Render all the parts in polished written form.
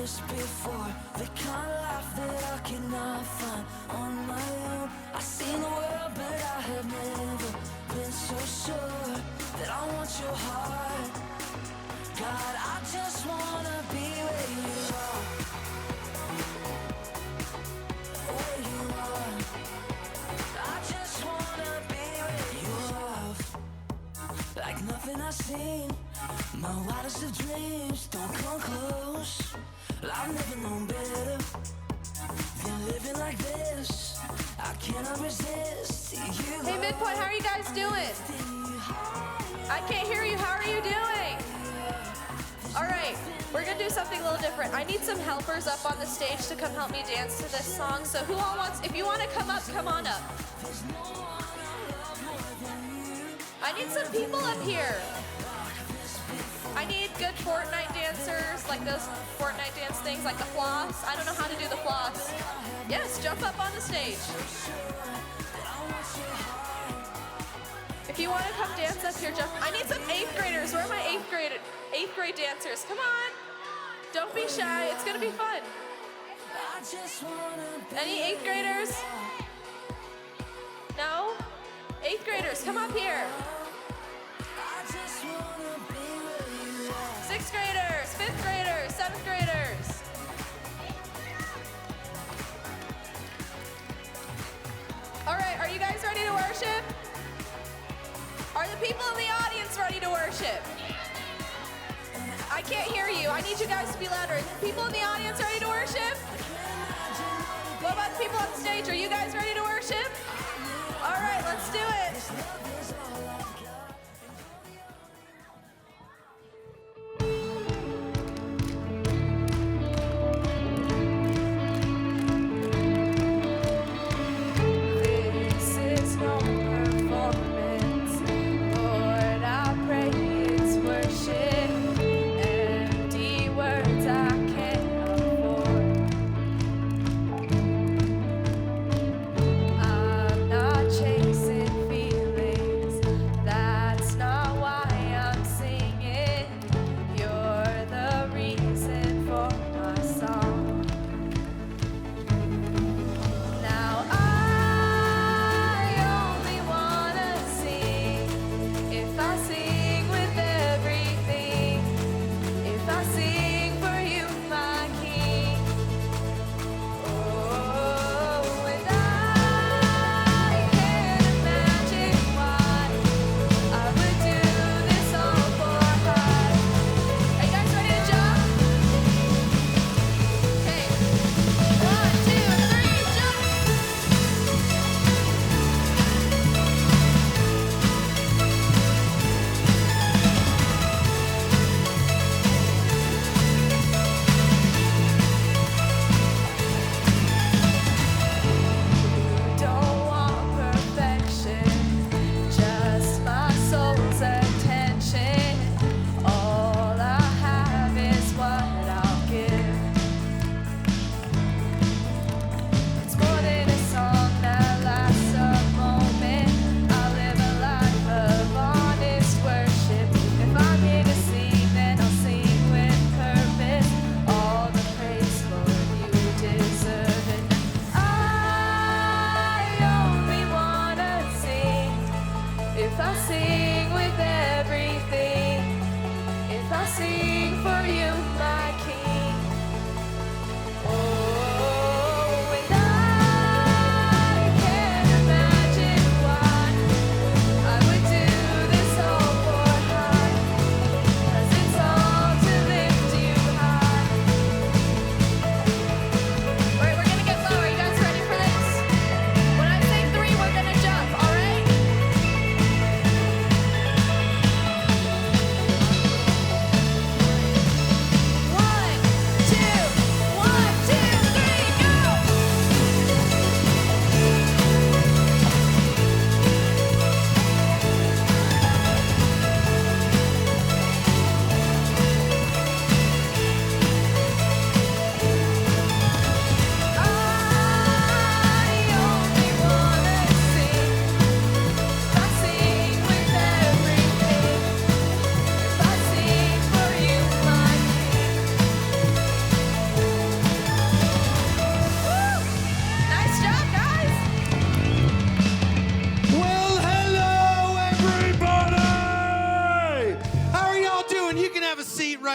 this before, the kind of life that I cannot find on my own. I've seen the world, but I have never been so sure that I want your heart. God, I just wanna be where you are, where you are. I just wanna be where you are. Like nothing I've seen, my wildest of dreams don't come close. I've never known better than living like this. I cannot resist you. Hey Midpoint, how are you guys doing? I can't hear you. How are you doing? All right, we're gonna do something a little different. I need some helpers up on the stage to come help me dance to this song. So who all wants, if you wanna come up, come on up. I need some people up here. I need good Fortnite dancers, like those Fortnite dance things, like the floss. I don't know how to do the floss. Yes, jump up on the stage. If you want to come dance up here, jump. I need some 8th graders. Where are my 8th grade dancers? Come on. Don't be shy. It's going to be fun. Any 8th graders? No? 8th graders, come up here. 6th graders, 5th graders, 7th graders. All right, are you guys ready to worship? Are the people in the audience ready to worship? I can't hear you. I need you guys to be louder. People in the audience ready to worship? What about the people on stage? Are you guys ready to worship? All right, let's do it.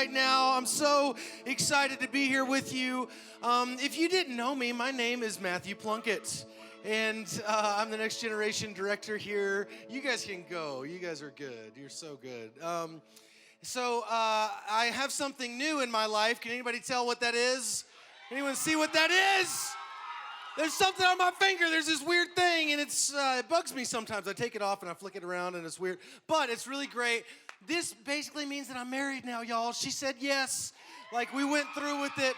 right now. I'm so excited to be here with you. If you didn't know me, my name is Matthew Plunkett, and I'm the Next Generation Director here. You guys can go. You guys are good. You're so good. I have something new in my life. Can anybody tell what that is? Anyone see what that is? There's something on my finger. There's this weird thing, and it bugs me sometimes. I take it off, and I flick it around, and it's weird. But it's really great. This basically means that I'm married now, y'all. She said yes. Like, we went through with it.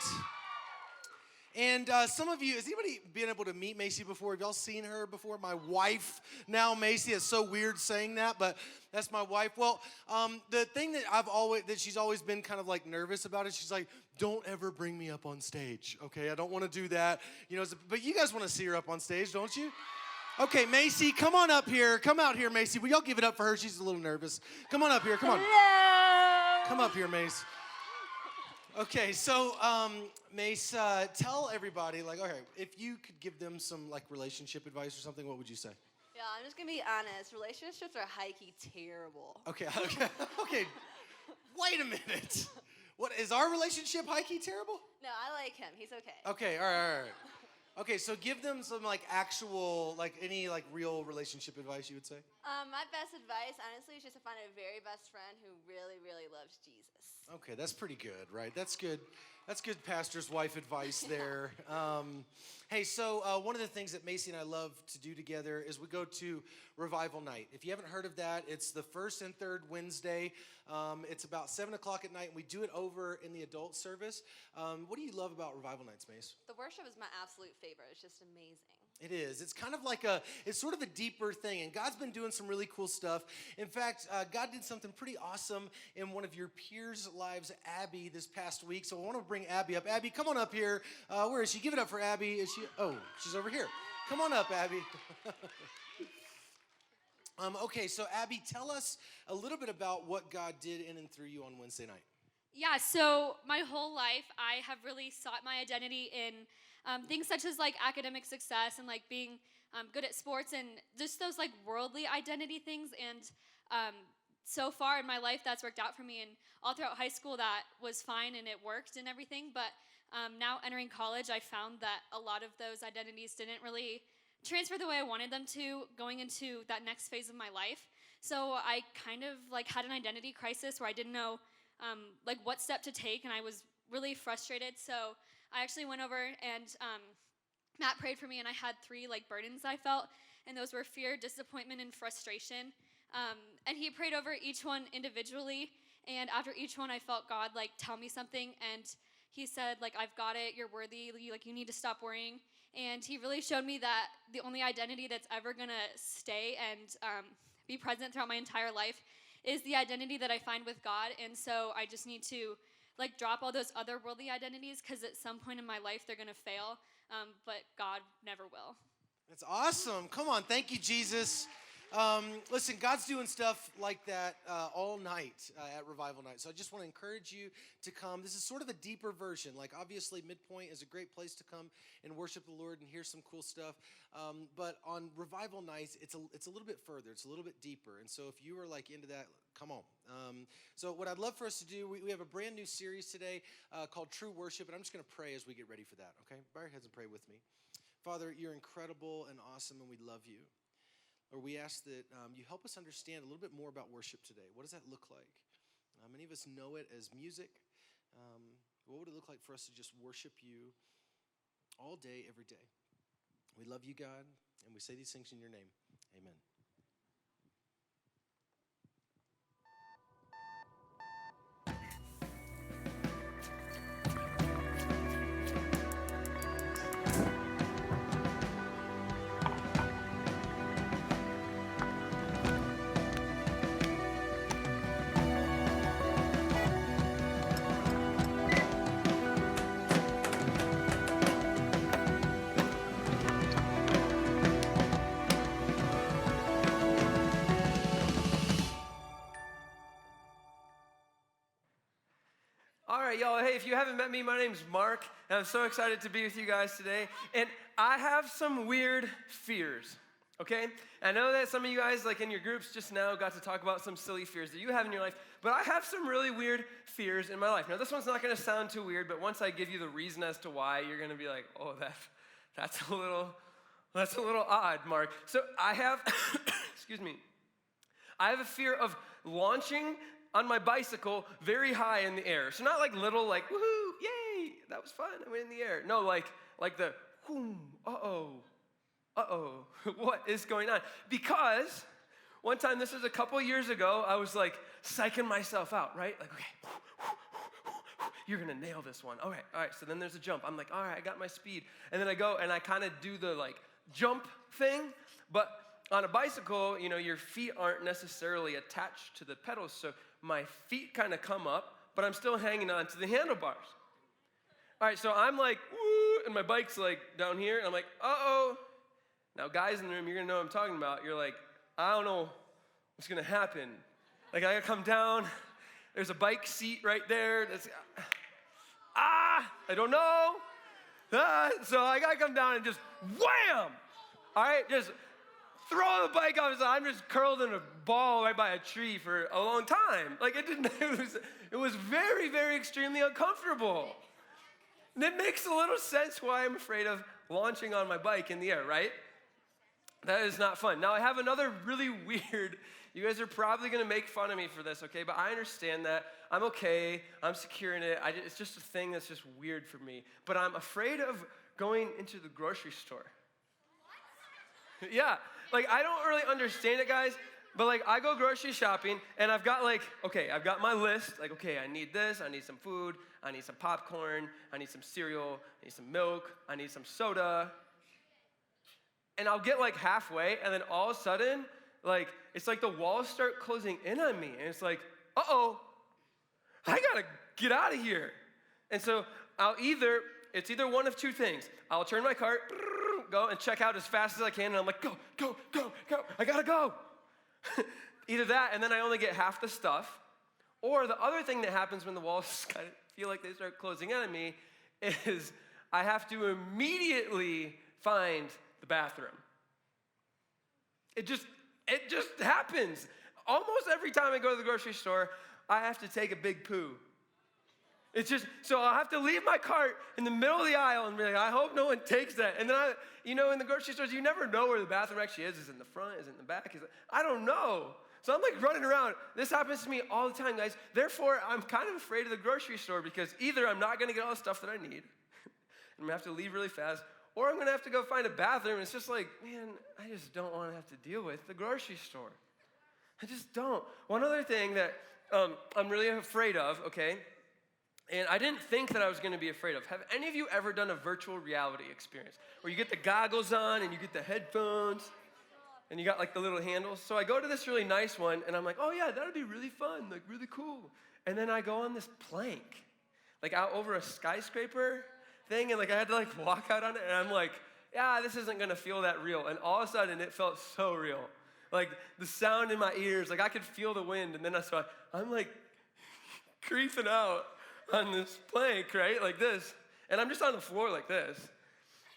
And some of you, has anybody been able to meet Macy before? Have y'all seen her before? My wife, now Macy. It's so weird saying that, but that's my wife. Well, the thing that she's always been kind of like nervous about is she's like, don't ever bring me up on stage, okay? I don't want to do that. You know, but you guys want to see her up on stage, don't you? Okay, Macy, come on up here. Come out here, Macy. Will y'all give it up for her? She's a little nervous. Come on up here. Come on. Hello. Come up here, Mace. Okay, so Mace, tell everybody, like, okay, if you could give them some like relationship advice or something, what would you say? Yeah, I'm just gonna be honest. Relationships are high-key terrible. Okay. Wait a minute. What is our relationship high-key terrible? No, I like him. He's okay. Okay, all right. Okay, so give them some like actual, like any like real relationship advice you would say. My best advice, honestly, is just to find a very best friend who really, really loves Jesus. Okay, that's pretty good, right? That's good. That's good pastor's wife advice there. Hey, so one of the things that Macy and I love to do together is we go to Revival Night. If you haven't heard of that, it's the first and third Wednesday. It's about 7 o'clock at night, and we do it over in the adult service. What do you love about Revival Nights, Mace? The worship is my absolute favorite. It's just amazing. It is. It's kind of like it's sort of a deeper thing, and God's been doing some really cool stuff. In fact, God did something pretty awesome in one of your peers' lives, Abby, this past week. So I want to bring Abby up. Abby, come on up here. Where is she? Give it up for Abby. Is she? Oh, she's over here. Come on up, Abby. Okay, so Abby, tell us a little bit about what God did in and through you on Wednesday night. Yeah, so my whole life, I have really sought my identity in things such as like academic success and like being good at sports and just those like worldly identity things. And so far in my life, that's worked out for me. And all throughout high school, that was fine and it worked and everything. But now entering college, I found that a lot of those identities didn't really transfer the way I wanted them to going into that next phase of my life. So I kind of like had an identity crisis where I didn't know like what step to take, and I was really frustrated. So I actually went over and Matt prayed for me, and I had 3 like burdens I felt, and those were fear, disappointment, and frustration. And he prayed over each one individually, and after each one I felt God like tell me something, and he said like, I've got it, you're worthy, you need to stop worrying. And he really showed me that the only identity that's ever gonna stay and be present throughout my entire life is the identity that I find with God. And so I just need to like drop all those other worldly identities, because at some point in my life they're gonna fail, but God never will. That's awesome. Come on, thank you, Jesus. Listen, God's doing stuff like that all night at Revival Night. So I just want to encourage you to come. This is sort of a deeper version. Like, obviously, Midpoint is a great place to come and worship the Lord and hear some cool stuff. But on Revival Nights, it's a little bit further. It's a little bit deeper. And so if you are like into that, come on. So what I'd love for us to do, we have a brand new series today called True Worship. And I'm just going to pray as we get ready for that, okay? Bow your heads and pray with me. Father, you're incredible and awesome, and we love you. Or we ask that you help us understand a little bit more about worship today. What does that look like? Many of us know it as music. What would it look like for us to just worship you all day, every day? We love you, God, and we say these things in your name. Amen. All right, y'all. Hey, if you haven't met me, my name's Mark, and I'm so excited to be with you guys today. And I have some weird fears. Okay? I know that some of you guys, like in your groups just now, got to talk about some silly fears that you have in your life, but I have some really weird fears in my life. Now, this one's not going to sound too weird, but once I give you the reason as to why, you're going to be like, oh, that's a little odd, Mark. So I have, excuse me, I have a fear of launching on my bicycle very high in the air. So not like little, like, woohoo, yay, that was fun, I went in the air. No, like the, whoom, what is going on? Because one time, this was a couple years ago, I was like psyching myself out, right? Like, okay, you're gonna nail this one. All right, so then there's a jump. I'm like, all right, I got my speed. And then I go and I kind of do the like jump thing, but on a bicycle, you know, your feet aren't necessarily attached to the pedals, so my feet kind of come up, but I'm still hanging on to the handlebars. All right, so I'm like, woo, and my bike's like down here, and I'm like, uh-oh. Now, guys in the room, you're gonna know what I'm talking about. You're like, I don't know what's gonna happen. Like, I gotta come down, there's a bike seat right there. I don't know. So I gotta come down and just wham! All right, just throw the bike off. I'm just curled in a ball right by a tree for a long time. Like, it was very, very extremely uncomfortable. And it makes a little sense why I'm afraid of launching on my bike in the air, right? That is not fun. Now, I have another really weird, you guys are probably gonna make fun of me for this, okay? But I understand that. I'm okay, I'm secure in it. It's just a thing that's just weird for me. But I'm afraid of going into the grocery store. Yeah, like I don't really understand it, guys, but like I go grocery shopping and I've got I've got my list. Like, okay, I need this, I need some food, I need some popcorn, I need some cereal, I need some milk, I need some soda. And I'll get like halfway and then all of a sudden, like, it's like the walls start closing in on me. And it's like, uh-oh, I gotta get out of here. And so it's either one of two things. I'll turn my cart, go and check out as fast as I can, and I'm like, go, I gotta go. Either that, and then I only get half the stuff, or the other thing that happens when the walls kind of feel like they start closing in on me is I have to immediately find the bathroom. It just happens. Almost every time I go to the grocery store, I have to take a big poo. So I'll have to leave my cart in the middle of the aisle and be like, I hope no one takes that. And then in the grocery stores, you never know where the bathroom actually is. Is it in the front? Is it in the back? I don't know. So I'm like running around. This happens to me all the time, guys. Therefore, I'm kind of afraid of the grocery store because either I'm not gonna get all the stuff that I need, and I'm gonna have to leave really fast, or I'm gonna have to go find a bathroom. It's just like, man, I just don't wanna have to deal with the grocery store. I just don't. One other thing that I'm really afraid of, okay, and I didn't think that I was gonna be afraid of. Have any of you ever done a virtual reality experience where you get the goggles on and you get the headphones and you got like the little handles? So I go to this really nice one and I'm like, oh yeah, that'd be really fun, like really cool. And then I go on this plank, like out over a skyscraper thing, and like I had to like walk out on it, and I'm like, yeah, this isn't gonna feel that real. And all of a sudden it felt so real. Like the sound in my ears, like I could feel the wind, and then I'm like creeping out on this plank, right? Like this. And I'm just on the floor like this.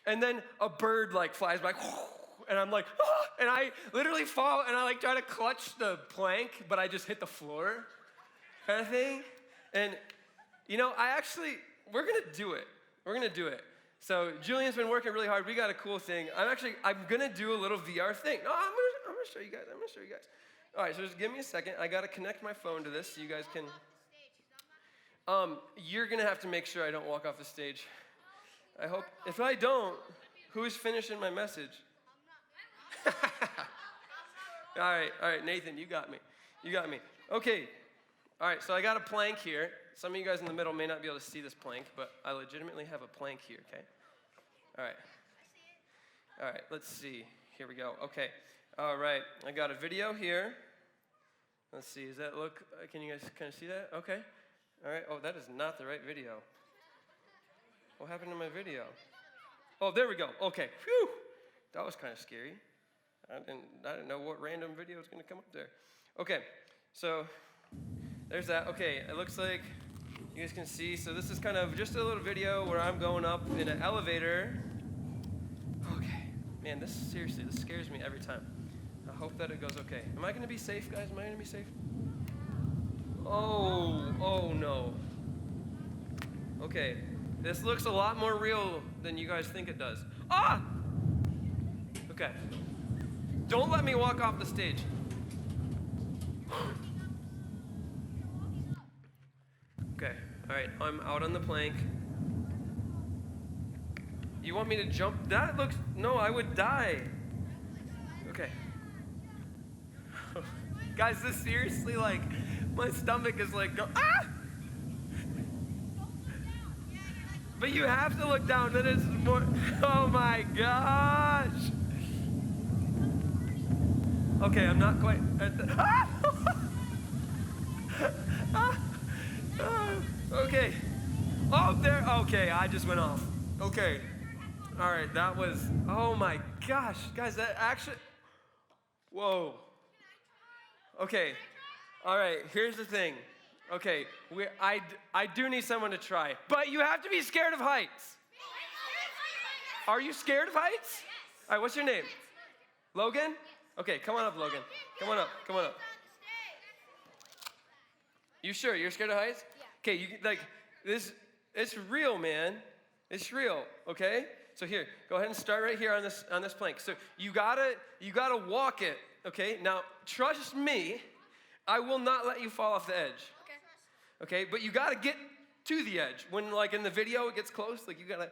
And then a bird like flies by, and I'm like, ah! And I literally fall, and I like try to clutch the plank, but I just hit the floor kind of thing. And we're gonna do it. We're gonna do it. So Julian's been working really hard. We got a cool thing. I'm gonna do a little VR thing. No, I'm gonna show you guys. All right, so just give me a second. I gotta connect my phone to this so you guys can. You're gonna have to make sure I don't walk off the stage. I hope. If I don't, who's finishing my message? All right, Nathan, you got me. Okay. All right, so I got a plank here. Some of you guys in the middle may not be able to see this plank, but I legitimately have a plank here, okay? All right, let's see. Here we go. Okay. All right, I got a video here. Let's see, does that look, can you guys kind of see that? Okay. All right, oh, that is not the right video. What happened to my video? Oh, there we go. Okay, phew. That was kind of scary. I didn't know what random video was going to come up there. Okay, so there's that. Okay, it looks like you guys can see. So this is kind of just a little video where I'm going up in an elevator. Okay, Man, this scares me every time. I hope that it goes okay. Am I gonna be safe, guys? Am I gonna be safe? Oh no. Okay, this looks a lot more real than you guys think it does. Ah! Okay. Don't let me walk off the stage. Okay, all right, I'm out on the plank. You want me to jump? That looks, no, I would die. Okay. Guys, this seriously, like, my stomach is like, ah! But you have to look down, then it's more, oh my gosh. Okay, I'm not quite at the, ah! Okay. Oh, there, okay, I just went off. Okay. All right, that was, oh my gosh. Guys, that actually, whoa. Okay, all right, here's the thing. Okay, I do need someone to try, but you have to be scared of heights. Are you scared of heights? All right, what's your name? Logan? Okay, come on up, Logan. Come on up, come on up. You sure, you're scared of heights? Okay, you like, this, it's real, man. It's real, okay? So here, go ahead and start right here on this plank. So you gotta walk it, okay? Now, trust me, I will not let you fall off the edge. Okay, but you gotta get to the edge. When like in the video it gets close, like you gotta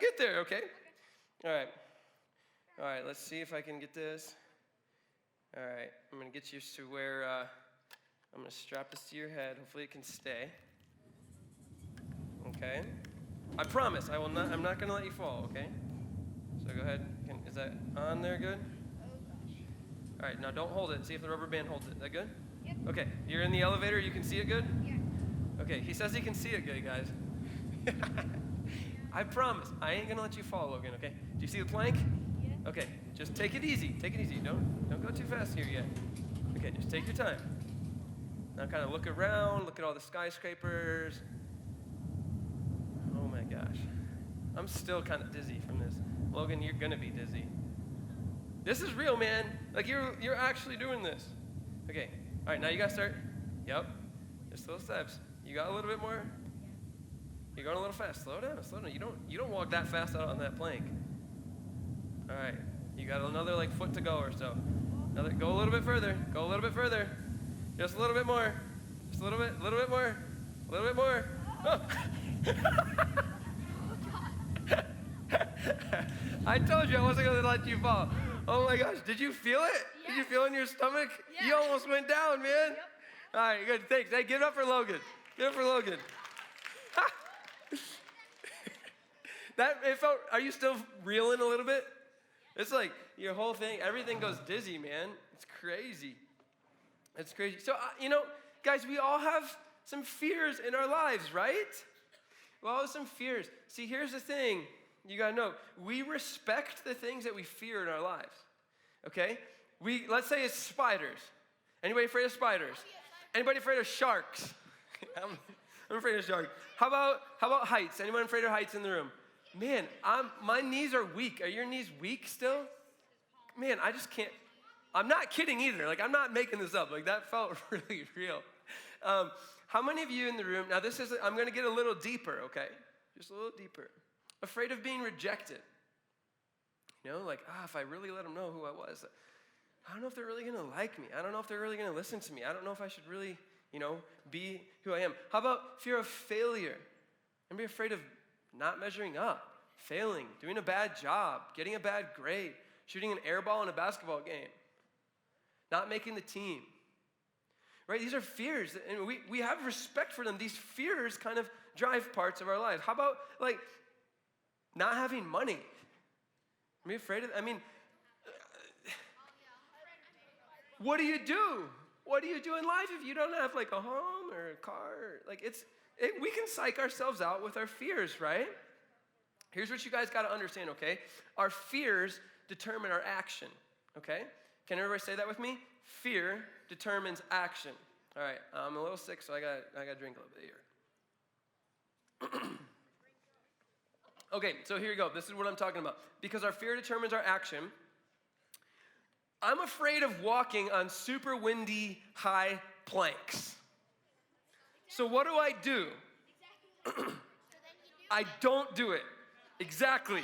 get there, okay? All right, let's see if I can get this. All right, I'm gonna get you to where, I'm gonna strap this to your head. Hopefully it can stay. Okay. I promise, I'm not gonna let you fall, okay? So go ahead, is that on there good? All right, now don't hold it. See if the rubber band holds it. Is that good? Yep. Okay, you're in the elevator, you can see it good? Yeah. Okay, he says he can see it good, guys. I promise, I ain't gonna let you fall, Logan, okay? Do you see the plank? Yeah. Okay, just take it easy, Don't go too fast here yet. Okay, just take your time. Now kind of look around, look at all the skyscrapers. Oh my gosh. I'm still kind of dizzy from this. Logan, you're gonna be dizzy. This is real, man. Like you're actually doing this. Okay, all right, now you gotta start. Yep, just little steps. You got a little bit more? You're going a little fast. Slow down. You don't walk that fast out on that plank. All right, you got another like foot to go or so. Go a little bit further. Just a little bit more. Just a little bit more. A little bit more. Oh. I told you I wasn't going to let you fall. Oh my gosh, did you feel it? Yes. Did you feel it in your stomach? Yes. You almost went down, man. Yep. All right, good, thanks. Hey, give it up for Logan. Are you still reeling a little bit? It's like your whole thing, everything goes dizzy, man. It's crazy. So, guys, we all have some fears in our lives, right? We all have some fears. See, here's the thing. You got to know. We respect the things that we fear in our lives, okay? Let's say it's spiders. Anybody afraid of spiders? Anybody afraid of sharks? I'm afraid of sharks. How about heights? Anyone afraid of heights in the room? Man, my knees are weak. Are your knees weak still? Man, I just can't. I'm not kidding either. Like, I'm not making this up. Like, that felt really real. How many of you in the room, now I'm going to get a little deeper, okay? Just a little deeper. Afraid of being rejected. Like, if I really let them know who I was, I don't know if they're really going to like me. I don't know if they're really going to listen to me. I don't know if I should really, be who I am. How about fear of failure? Anybody afraid of not measuring up, failing, doing a bad job, getting a bad grade, shooting an air ball in a basketball game, not making the team? Right? These are fears, and we have respect for them. These fears kind of drive parts of our lives. How about, like, not having money? Are you afraid of that? I mean, what do you do? What do you do in life if you don't have, like, a home or a car? Like, we can psych ourselves out with our fears, right? Here's what you guys got to understand, okay? Our fears determine our action, okay? Can everybody say that with me? Fear determines action. All right, I'm a little sick, so I got to drink a little bit here. Okay, so here you go. This is what I'm talking about. Because our fear determines our action. I'm afraid of walking on super windy high planks. So what do? I don't do it. Exactly.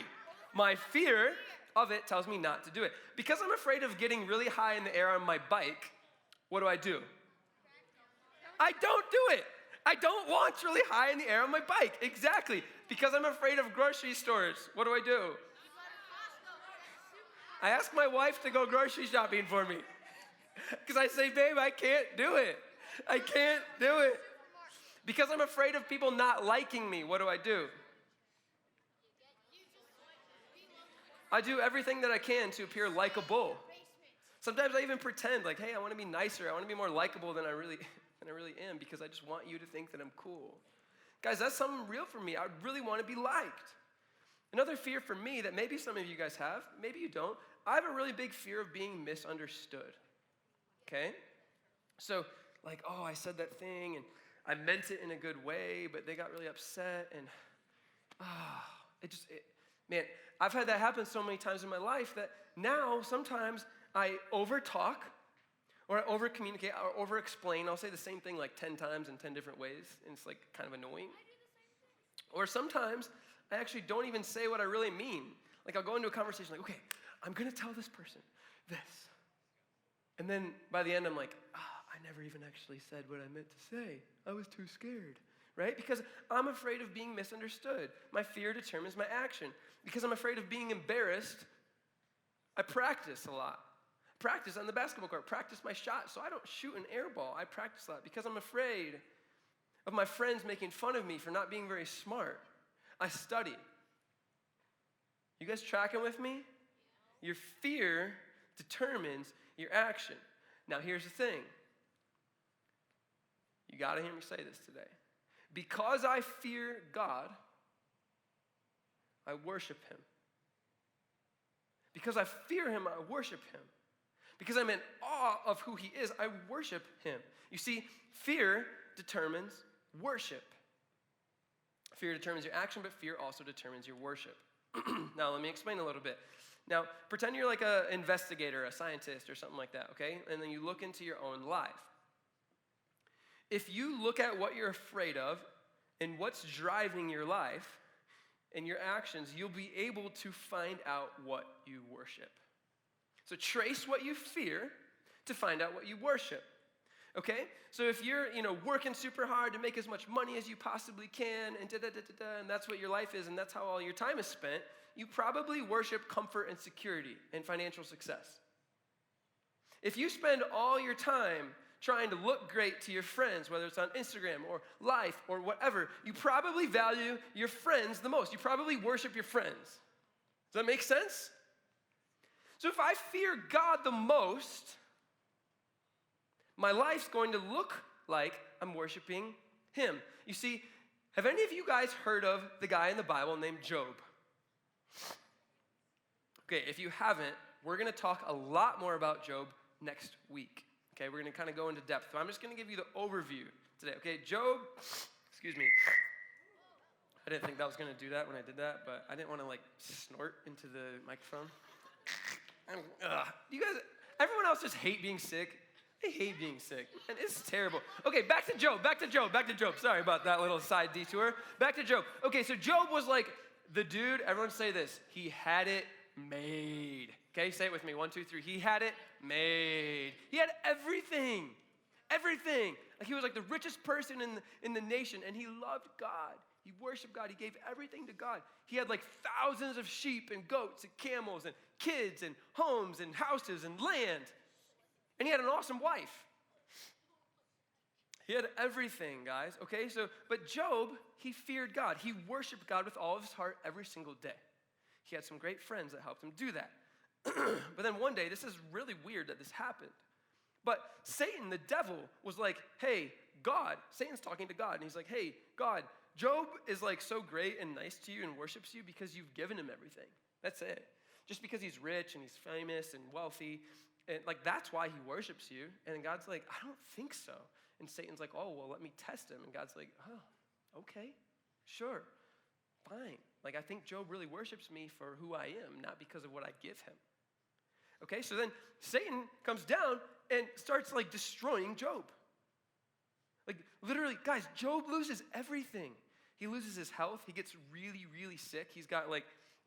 My fear of it tells me not to do it. Because I'm afraid of getting really high in the air on my bike, what do? I don't do it. I don't launch really high in the air on my bike. Exactly. Because I'm afraid of grocery stores, what do? I ask my wife to go grocery shopping for me. Because I say, babe, I can't do it. I can't do it. Because I'm afraid of people not liking me, what do? I do everything that I can to appear likable. Sometimes I even pretend like, hey, I want to be nicer. I want to be more likable than I really am because I just want you to think that I'm cool. Guys, that's something real for me. I really want to be liked. Another fear for me that maybe some of you guys have, maybe you don't, I have a really big fear of being misunderstood. Okay? So, like, oh, I said that thing and I meant it in a good way, but they got really upset and, man, I've had that happen so many times in my life that now sometimes I overtalk or I over-communicate or over-explain. I'll say the same thing like 10 times in 10 different ways, and it's like kind of annoying. Or sometimes I actually don't even say what I really mean. Like I'll go into a conversation like, okay, I'm gonna tell this person this. And then by the end I'm like, I never even actually said what I meant to say. I was too scared, right? Because I'm afraid of being misunderstood. My fear determines my action. Because I'm afraid of being embarrassed, I practice a lot. Practice on the basketball court, practice my shot so I don't shoot an air ball. I practice a lot because I'm afraid of my friends making fun of me for not being very smart. I study. You guys tracking with me? Your fear determines your action. Now here's the thing. You gotta hear me say this today. Because I fear God, I worship him. Because I fear him, I worship him. Because I'm in awe of who he is, I worship him. You see, fear determines worship. Fear determines your action, but fear also determines your worship. Now, let me explain a little bit. Now, pretend you're like an investigator, a scientist, or something like that, okay? And then you look into your own life. If you look at what you're afraid of and what's driving your life and your actions, you'll be able to find out what you worship. So trace what you fear to find out what you worship. Okay? So if you're, working super hard to make as much money as you possibly can, and and that's what your life is, and that's how all your time is spent, you probably worship comfort and security and financial success. If you spend all your time trying to look great to your friends, whether it's on Instagram or life or whatever, you probably value your friends the most. You probably worship your friends. Does that make sense? So if I fear God the most, my life's going to look like I'm worshiping him. You see, have any of you guys heard of the guy in the Bible named Job? Okay, if you haven't, we're going to talk a lot more about Job next week. Okay, we're going to kind of go into depth. So I'm just going to give you the overview today. Okay, Job, excuse me. I didn't think that was going to do that when I did that, but I didn't want to snort into the microphone. You guys, everyone else just hate being sick. I hate being sick, and it's terrible. Okay, back to Job. Sorry about that little side detour. Back to Job. Okay, so Job was like the dude, everyone say this, he had it made. Okay, say it with me, 1, 2, 3. He had it made. He had everything. Like he was like the richest person in the nation, and he loved God. He worshiped God. He gave everything to God. He had like thousands of sheep and goats and camels and kids and homes and houses and land. And he had an awesome wife. He had everything, guys, okay? But Job, he feared God. He worshiped God with all of his heart every single day. He had some great friends that helped him do that. But then one day, this is really weird that this happened. But Satan, the devil, was like, hey, God, Satan's talking to God, and he's like, hey, God, Job is like so great and nice to you and worships you because you've given him everything. That's it. Just because he's rich and he's famous and wealthy, and that's why he worships you. And God's like, I don't think so. And Satan's like, oh, well, let me test him. And God's like, oh, okay, sure. fine. Like, I think Job really worships me for who I am, not because of what I give him. Okay, so then Satan comes down and starts like destroying Job. Like literally, guys, Job loses everything. He loses his health. He gets really, really sick. He's got like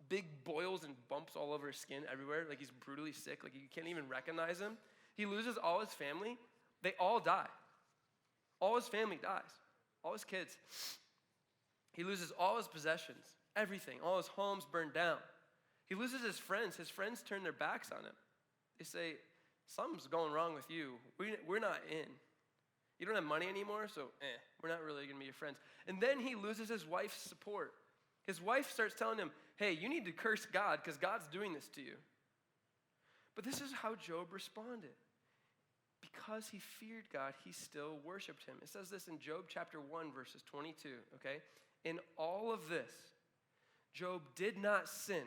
big boils and bumps all over his skin everywhere. Like he's brutally sick. Like you can't even recognize him. He loses all his family. They all die. All his family dies. All his kids. He loses all his possessions, everything. All his homes burned down. He loses his friends. His friends turn their backs on him. They say, something's going wrong with you. We're not in. You don't have money anymore, so we're not really going to be your friends. And then he loses his wife's support. His wife starts telling him, hey, you need to curse God because God's doing this to you. But this is how Job responded. Because he feared God, he still worshiped him. It says this in Job chapter 1, verses 22, okay? In all of this, Job did not sin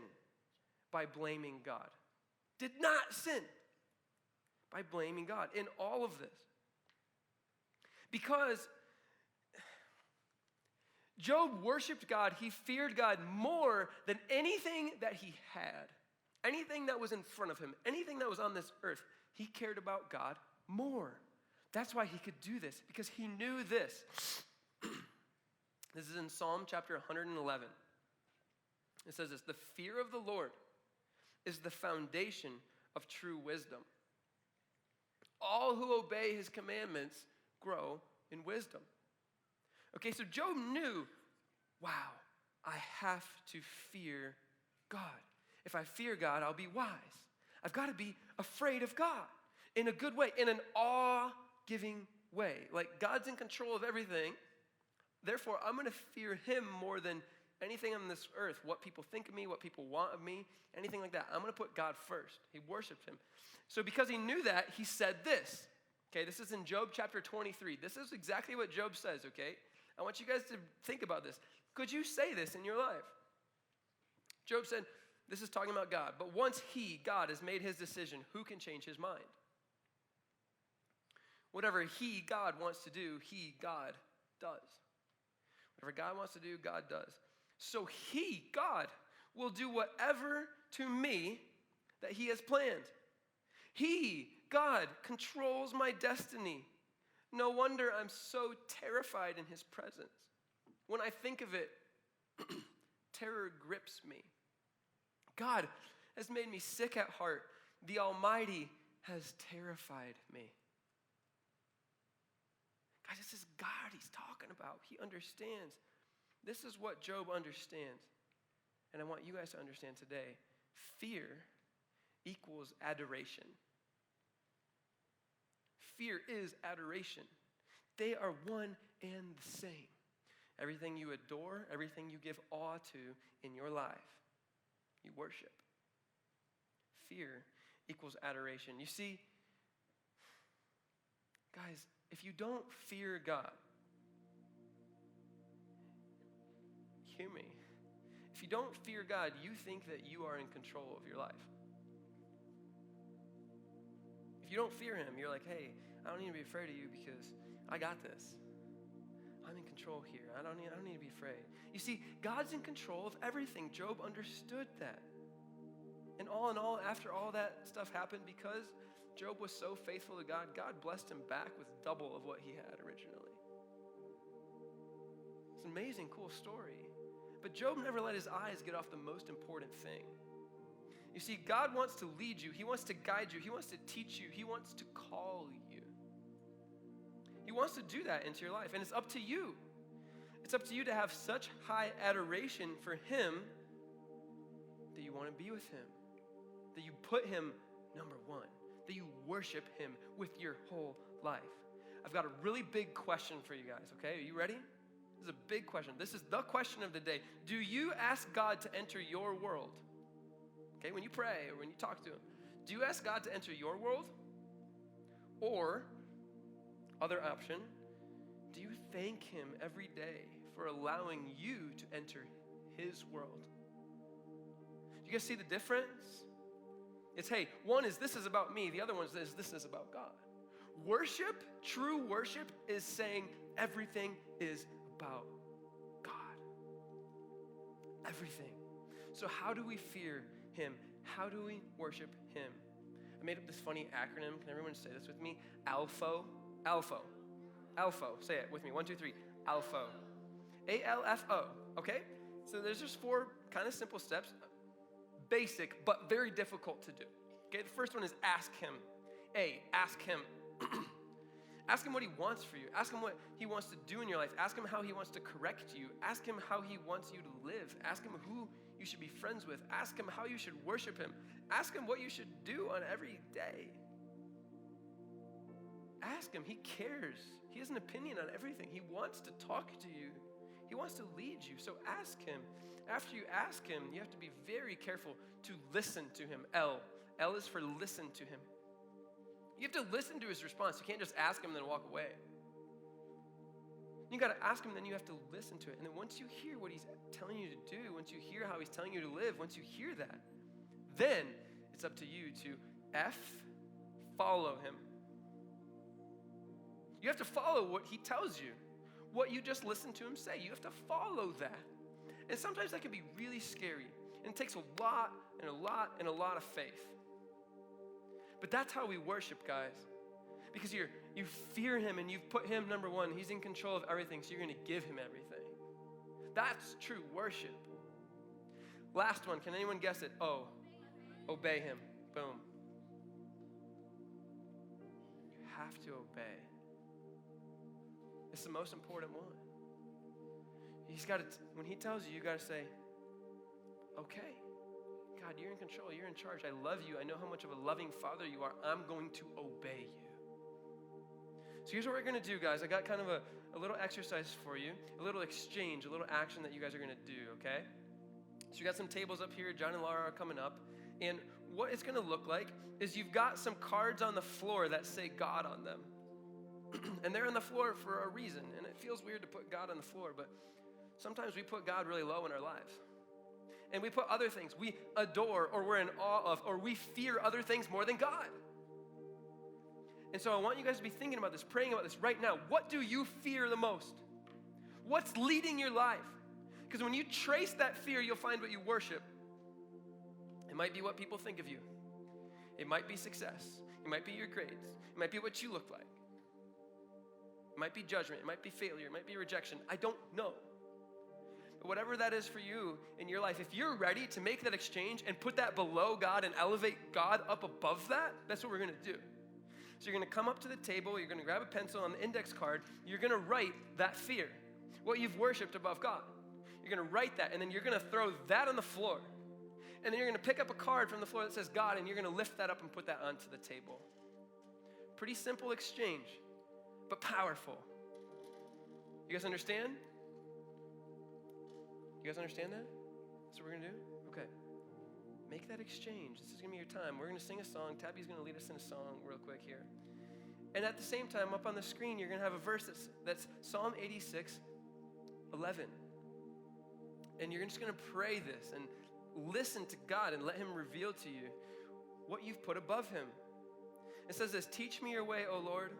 by blaming God. Did not sin by blaming God in all of this. Because Job worshiped God, he feared God more than anything that he had, anything that was in front of him, anything that was on this earth. He cared about God more. That's why he could do this, because he knew this. This is in Psalm chapter 111. It says this, the fear of the Lord is the foundation of true wisdom. All who obey his commandments grow in wisdom. Okay, so Job knew, wow, I have to fear God. If I fear God, I'll be wise. I've got to be afraid of God in a good way, in an awe-giving way. Like God's in control of everything. Therefore, I'm going to fear him more than anything on this earth, what people think of me, what people want of me, anything like that. I'm going to put God first. He worshiped him. So because he knew that, he said this. Okay, this is in Job chapter 23. This is exactly what Job says, okay? I want you guys to think about this. Could you say this in your life? Job said, this is talking about God, but once he, God, has made his decision, who can change his mind? Whatever he, God, wants to do, he, God, does. Whatever God wants to do, God does. So he, God, will do whatever to me that he has planned. He, God, controls my destiny. No wonder I'm so terrified in his presence. When I think of it, terror grips me. God has made me sick at heart. The Almighty has terrified me. Guys, this is God he's talking about. He understands. This is what Job understands. And I want you guys to understand today. Fear equals adoration. Fear is adoration. They are one and the same. Everything you adore, everything you give awe to in your life, you worship. Fear equals adoration. You see, guys, if you don't fear God, hear me. If you don't fear God, you think that you are in control of your life. If you don't fear him, you're like, hey, I don't need to be afraid of you because I got this. I'm in control here. I don't need to be afraid. You see, God's in control of everything. Job understood that. And all, after all that stuff happened, because Job was so faithful to God, God blessed him back with double of what he had originally. It's an amazing, cool story. But Job never let his eyes get off the most important thing. You see, God wants to lead you. He wants to guide you. He wants to teach you. He wants to call you. He wants to do that into your life. And it's up to you. It's up to you to have such high adoration for him that you want to be with him. That you put him number one. That you worship him with your whole life. I've got a really big question for you guys, okay? Are you ready? This is a big question. This is the question of the day. Do you ask God to enter your world? Okay, when you pray or when you talk to him, do you ask God to enter your world? Or, other option, do you thank him every day for allowing you to enter his world? Do you guys see the difference? It's, hey, one is this is about me. The other one is this is about God. Worship, true worship, is saying everything is about God. everything. So how do we fear him? How do we worship him? I made up this funny acronym. Can everyone say this with me? ALFO. ALFO. ALFO. Say it with me. 1, 2, 3. ALFO. ALFO. Okay? So there's just 4 kind of simple steps. Basic, but very difficult to do. Okay? The first one is ask him. Ask him. Ask him what he wants for you. Ask him what he wants to do in your life. Ask him how he wants to correct you. Ask him how he wants you to live. Ask him who you should be friends with. Ask him how you should worship him. Ask him what you should do on every day. Ask him. He cares. He has an opinion on everything. He wants to talk to you. He wants to lead you. So ask him. After you ask him, you have to be very careful to listen to him. L is for listen to him. You have to listen to his response. You can't just ask him and then walk away. You got to ask him, then you have to listen to it. And then once you hear what he's telling you to do, once you hear how he's telling you to live, once you hear that, then it's up to you to follow him. You have to follow what he tells you, what you just listened to him say. You have to follow that. And sometimes that can be really scary. And it takes a lot and a lot and a lot of faith. But that's how we worship, guys. Because you fear him and you've put him number one. He's in control of everything, so you're going to give him everything. That's true worship. Last one, can anyone guess it? Obey him. Boom. You have to obey. It's the most important one. When he tells you, you got to say, okay. God, you're in control. You're in charge. I love you. I know how much of a loving father you are. I'm going to obey you. So here's what we're going to do, guys. I got kind of a little exercise for you, a little exchange, a little action that you guys are going to do, okay? So you got some tables up here. John and Laura are coming up. And what it's going to look like is you've got some cards on the floor that say God on them. And they're on the floor for a reason. And it feels weird to put God on the floor, but sometimes we put God really low in our lives. And we put other things we adore or we're in awe of or we fear other things more than God. And so I want you guys to be thinking about this, praying about this right now. What do you fear the most? What's leading your life? Because when you trace that fear, you'll find what you worship. It might be what people think of you. It might be success. It might be your grades. It might be what you look like. It might be judgment. It might be failure. It might be rejection. I don't know. But whatever that is for you in your life, if you're ready to make that exchange and put that below God and elevate God up above that, that's what we're going to do. So you're going to come up to the table. You're going to grab a pencil on the index card. You're going to write that fear, what you've worshiped above God. You're going to write that, and then you're going to throw that on the floor. And then you're going to pick up a card from the floor that says God, and you're going to lift that up and put that onto the table. Pretty simple exchange, but powerful. You guys understand? You guys understand that? That's what we're going to do? Okay. Make that exchange. This is going to be your time. We're going to sing a song. Tabby's going to lead us in a song real quick here. And at the same time, up on the screen, you're going to have a verse that's Psalm 86:11. And you're just going to pray this and listen to God and let him reveal to you what you've put above him. It says this, teach me your way, O Lord,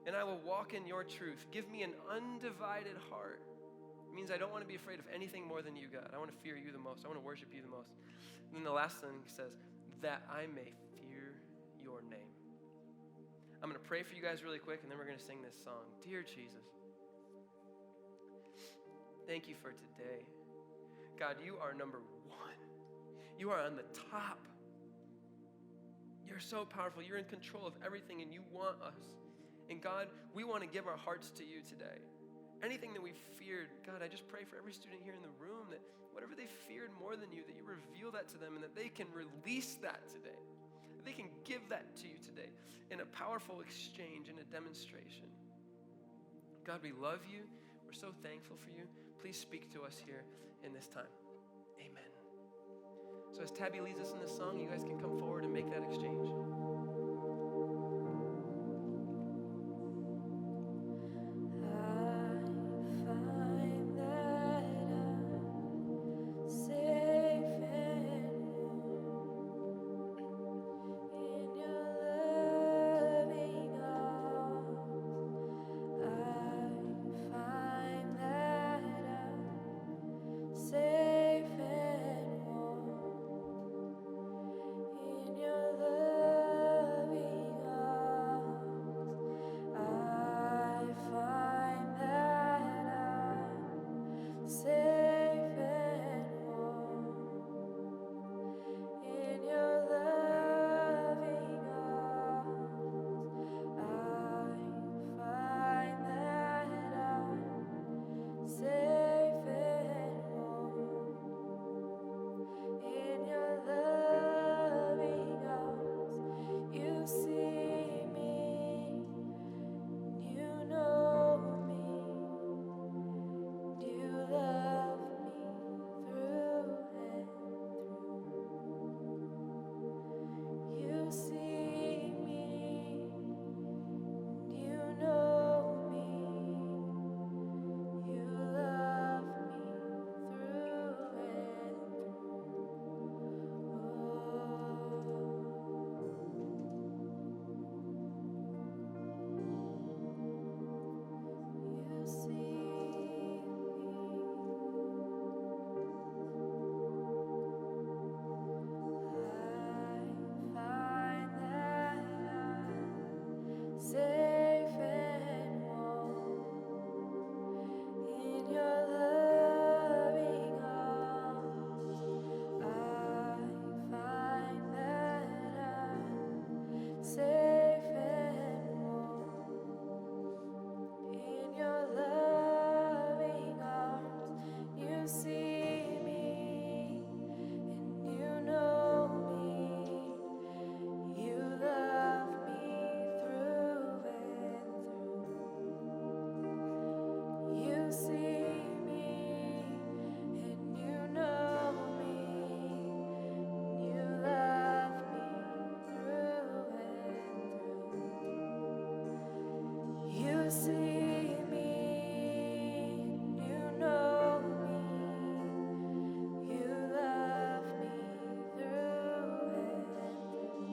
and I will walk in your truth. Give me an undivided heart. It means I don't want to be afraid of anything more than you, God. I want to fear you the most. I want to worship you the most. And then the last thing says, that I may fear your name. I'm going to pray for you guys really quick, and then we're going to sing this song. Dear Jesus, thank you for today. God, you are number one. You are on the top. You're so powerful. You're in control of everything, and you want us. And God, we want to give our hearts to you today. Anything that we've feared, God, I just pray for every student here in the room that whatever they feared more than you, that you reveal that to them and that they can release that today. That they can give that to you today in a powerful exchange, in a demonstration. God, we love you. We're so thankful for you. Please speak to us here in this time. Amen. So as Tabby leads us in this song, you guys can come forward and make that exchange. Safe safe and warm in your loving arms. I find that I'm safe and warm in your loving arms. You see me and you know me. You love me through and through. You see me and you know me. You love me through and through. You see me and you know me. You love me through and through.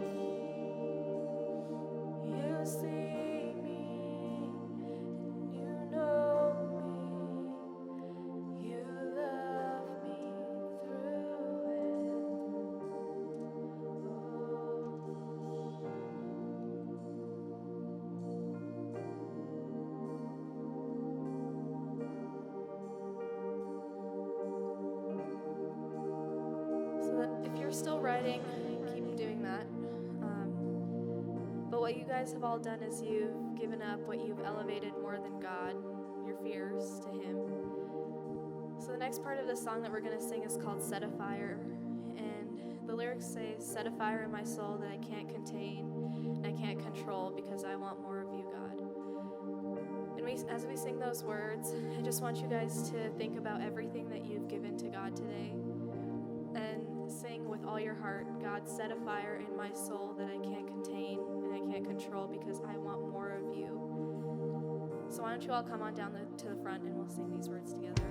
You see me and you know me. You love me through and So that if you're still writing, keep doing that. But what you guys have all done is you've given up what you've elevated more than God, your fears, to Him. So the next part of the song that we're going to sing is called Set a Fire. And the lyrics say, set a fire in my soul that I can't contain and I can't control because I want more of you, God. And as we sing those words, I just want you guys to think about everything that you've given to God today. And sing with all your heart, God, set a fire in my soul that I can't contain and I can't control because I want more of you. So why don't you all come on down to the front and we'll sing these words together.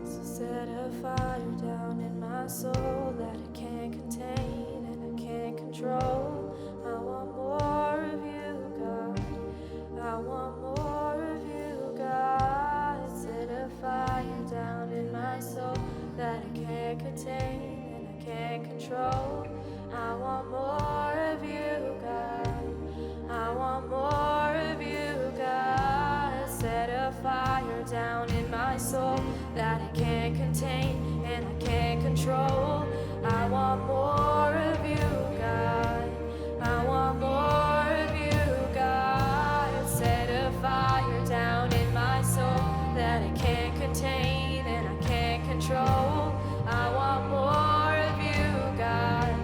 So set a fire down in my soul that I can't contain and I can't control. I want more of you, God. I want more of you, God. Set a fire down in my soul that I can't contain and I can't control. I want more of you, God. I want more of you, God. Set a fire down in my soul that I can't contain and I can't control. I want more of you, God. I want more of you, God. Set a fire down in my soul that I can't contain and I can't control. I want more of you, God.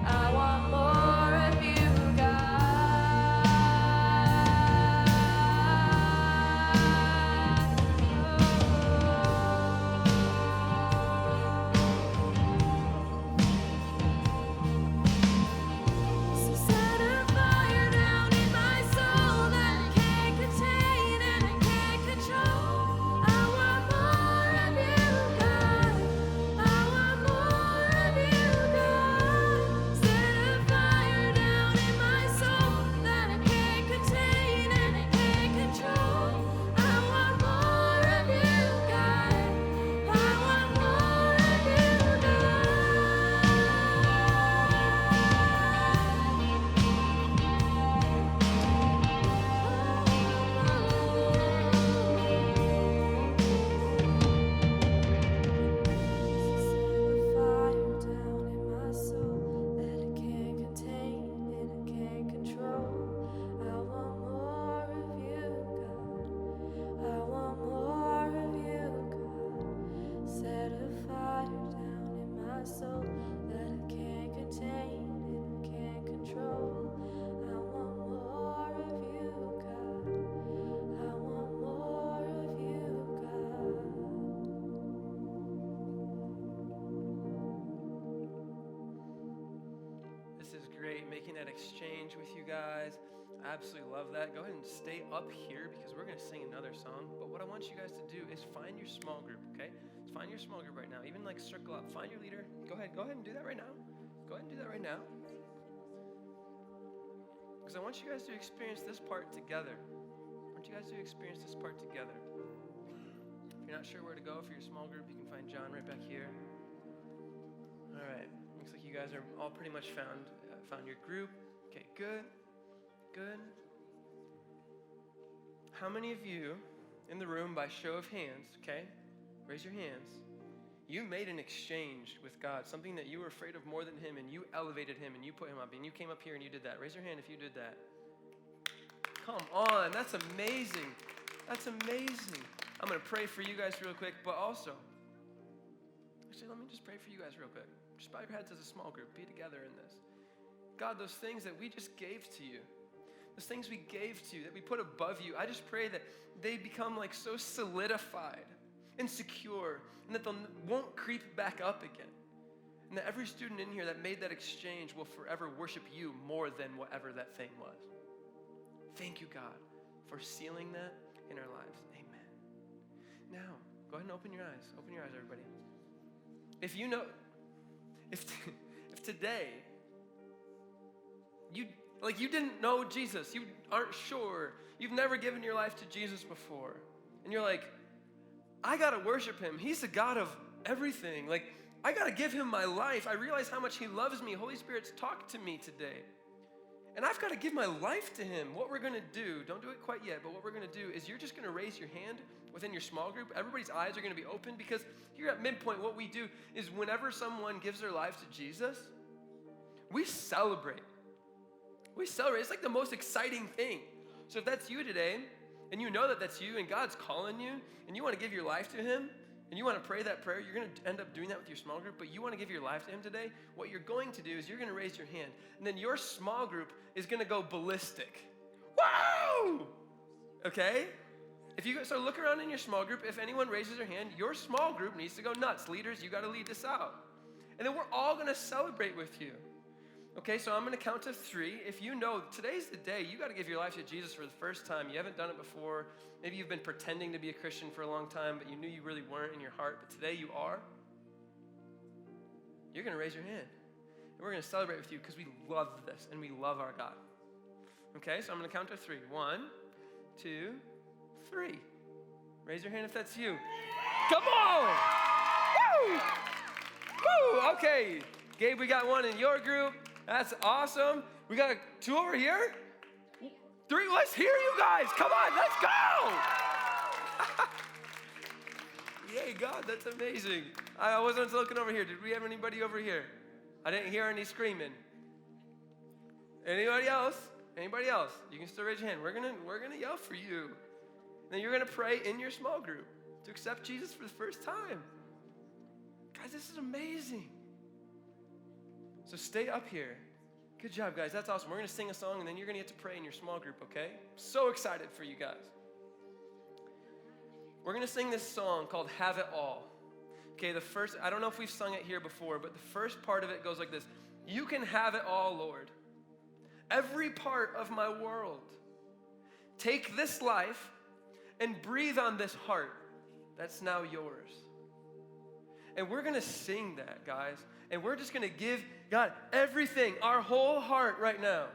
I want more of you, So set a fire down in my soul that I can't contain and I can't control. I want more of you, God. I want more of you, God. Set a fire down in my soul that I can't contain and I can't control. I want more of you, God. I want more of you, Fire down in my soul that I can't contain and I can't control. I want more of you, God. I want more of you, God. Set a fire down in my soul that I can't contain and I can't control. I want more of you, God. I want more of you, God. This is great, making that exchange with you guys. I absolutely love that. Go ahead and stay up here because we're going to sing another song. But what I want you guys to do is find your small group, okay? Find your small group right now. Even like circle up. Find your leader. Go ahead and do that right now. Go ahead and do that right now. Because I want you guys to experience this part together. I want you guys to experience this part together. If you're you're not sure where to go for your small group, you can find John right back here. All right, looks like you guys are all pretty much found your group. Okay, good. How many of you in the room, by show of hands, okay, raise your hands, you made an exchange with God, something that you were afraid of more than him, and you elevated him, and you put him up, and you came up here and you did that. Raise your hand if you did that. Come on, that's amazing. That's amazing. I'm going to pray for you guys real quick, but also, actually, let me just pray for you guys real quick. Just bow your heads as a small group. Be together in this. God, those things that we just gave to you, those things we gave to you, that we put above you, I just pray that they become like so solidified and secure, and that they won't creep back up again. And that every student in here that made that exchange will forever worship you more than whatever that thing was. Thank you, God, for sealing that in our lives. Amen. Now, go ahead and open your eyes. Open your eyes, everybody. If you know, if today, you didn't know Jesus, you aren't sure, you've never given your life to Jesus before, and you're like, I gotta worship him. He's the God of everything. Like, I gotta give him my life. I realize how much he loves me. Holy Spirit's talked to me today. And I've gotta give my life to him. What we're gonna do, don't do it quite yet, but what we're gonna do is you're just gonna raise your hand within your small group. Everybody's eyes are gonna be open, because here at Midpoint, what we do is whenever someone gives their life to Jesus, we celebrate. We celebrate. It's like the most exciting thing. So if that's you today, and you know that that's you, and God's calling you, and you want to give your life to him, and you want to pray that prayer, you're going to end up doing that with your small group, but you want to give your life to him today, what you're going to do is you're going to raise your hand, and then your small group is going to go ballistic. Woo! Okay? So look around in your small group. If anyone raises their hand, your small group needs to go nuts. Leaders, you got to lead this out. And then we're all going to celebrate with you. Okay, so I'm going to count to 3. If you know today's the day, you got to give your life to Jesus for the first time. You haven't done it before. Maybe you've been pretending to be a Christian for a long time, but you knew you really weren't in your heart, but today you are. You're going to raise your hand. And we're going to celebrate with you because we love this and we love our God. Okay, so I'm going to count to 3. 1, 2, 3. Raise your hand if that's you. Come on! Woo! Woo! Okay, Gabe, we got 1 in your group. That's awesome. We got 2 over here. 3, let's hear you guys. Come on, let's go. Yay, God, that's amazing. I wasn't looking over here. Did we have anybody over here? I didn't hear any screaming. Anybody else? Anybody else? You can still raise your hand. We're gonna yell for you. Then you're gonna pray in your small group to accept Jesus for the first time. Guys, this is amazing. So stay up here. Good job, guys. That's awesome. We're going to sing a song, and then you're going to get to pray in your small group, okay? So excited for you guys. We're going to sing this song called Have It All. Okay, I don't know if we've sung it here before, but the first part of it goes like this. You can have it all, Lord. Every part of my world. Take this life and breathe on this heart that's now yours. And we're going to sing that, guys. And we're just going to give God everything, our whole heart right now.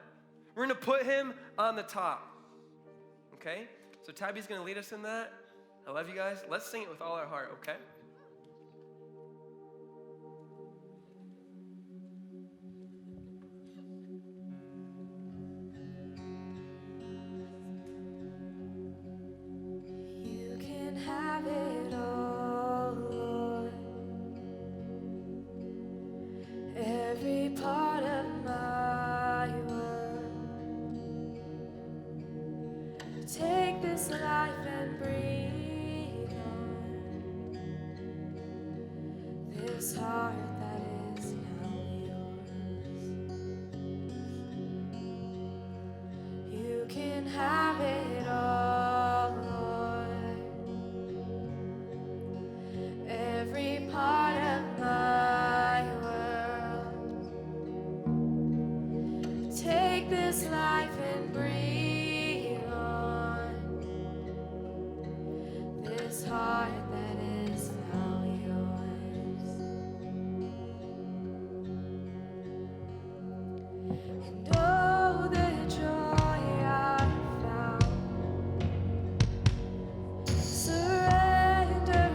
We're going to put him on the top. Okay? So Tabby's going to lead us in that. I love you guys. Let's sing it with all our heart, okay? You can have it all, Lord. Every part of my world. Take this life and breathe on this heart that is now yours. You can have it all, Lord. Every part of my world. Take this life and breathe on this heart that is now yours. And oh, the joy I found, surrender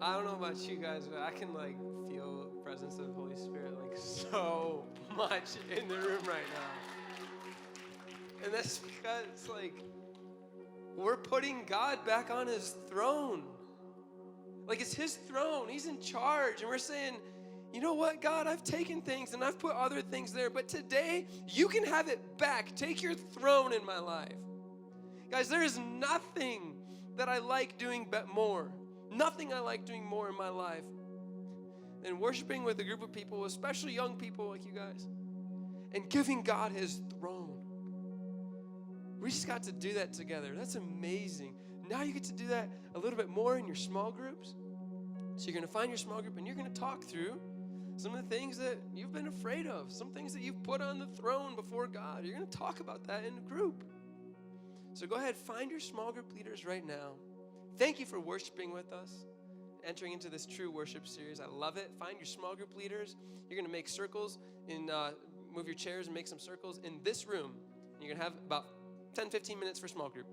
I don't know about you guys, but I can like feel the presence of the Holy Spirit like so much in the room right now. And that's because like we're putting God back on his throne. Like it's his throne. He's in charge. And we're saying, you know what, God, I've taken things and I've put other things there, but today you can have it back. Take your throne in my life. Guys, there is nothing that I like doing more. Nothing I like doing more in my life than worshiping with a group of people, especially young people like you guys, and giving God his throne. We just got to do that together. That's amazing. Now you get to do that a little bit more in your small groups. So you're going to find your small group and you're going to talk through some of the things that you've been afraid of, some things that you've put on the throne before God. You're going to talk about that in a group. So go ahead, find your small group leaders right now. Thank you for worshiping with us, entering into this true worship series. I love it. Find your small group leaders. You're going to make circles, move your chairs and make some circles in this room. You're going to have about 10, 15 minutes for small group.